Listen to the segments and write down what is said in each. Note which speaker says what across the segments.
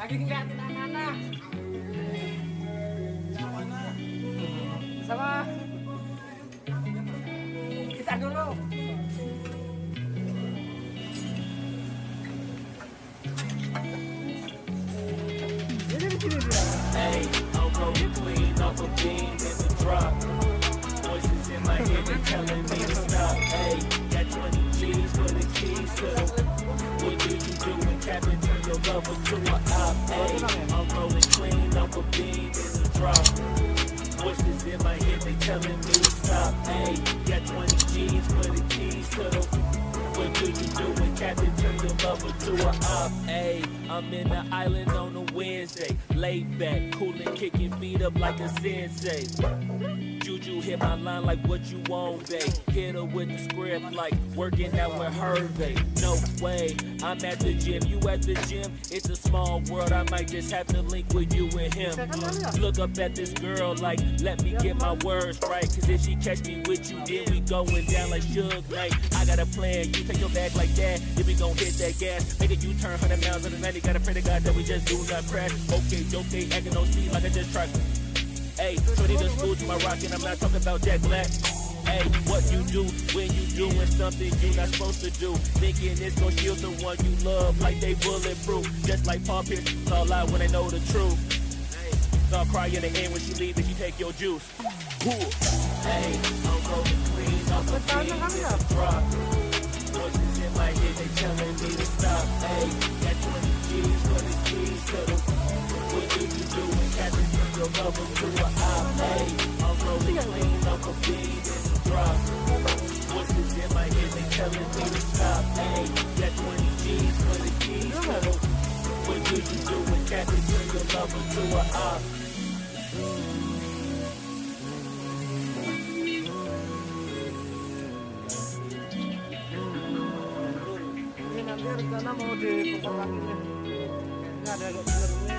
Speaker 1: Lagi ngeliatin anak-anak. Sama kita dulu.
Speaker 2: Hey, I'm rolling clean off a beam in the drop. Voices in my head, they telling me to stop. Hey, got 20 G's for the keys to the. What do you do when Captain turn your lover to a op? Hey, I'm rolling clean off a beam in the drop. Voices in my head, they telling me to stop. Hey, got 20 G's for the keys to the. What do you do when Captain turn your lover to a op? Hey, I'm in the island on a Wednesday, laid back, coolin', kicking feet up like a sensei. Juju hit my line like what you want, babe. Hit her with the script like working out with her, babe. No way, I'm at the gym, you at the gym. It's a small world, I might just have to link with you and him. Look up at this girl like, let me get my words right. Cause if she catch me with you, then we going down like Suge Knight. I got a plan, you take your bag like that, then we gon' hit that gas. Make a U-turn 100 miles on the 90, gotta pray to God that we just do not crash. Okay, acting no speed like I just tried. Hey, shorty to school to my rock and I'm not talking about Jack Black. Hey, what you do when you doing something you not supposed to do? Thinking it's gon' shield the one you love like they bulletproof. Just like Paul Pierce, it's all out when they know the truth. So I'll cry in the end when she leave and she take your juice. Hey, I'm rolling clean off the beat in the drop. Voices in my head, they telling me to stop. Hey, got 20 G's for the keys to the. What do you do when Captain turn your lover to a op? Hey, I'm rolling clean off a beat in the drop. Voices in my head, they telling me to stop. Hey, got 20 G's for the keys to the. What do you do when Captain turn your lover to a op?
Speaker 1: Ini nanti rencana mau dipotong ini. Nggak ada agak bener ini.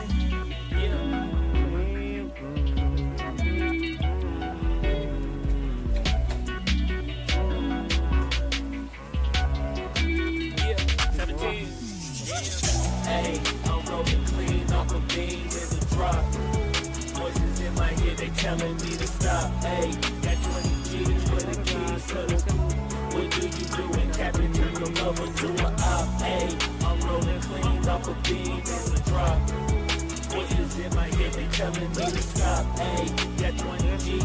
Speaker 1: Hey, I'm rolling clean off a beam in the drop. Voices in my head, they telling me to stop. Hey, got 20 G's for the keys to the. What do you do when Captain turn your lover to a op? Hey, I'm rolling clean off a beam in the drop. Voices in my head, they telling me to stop. Hey, got 20 G's.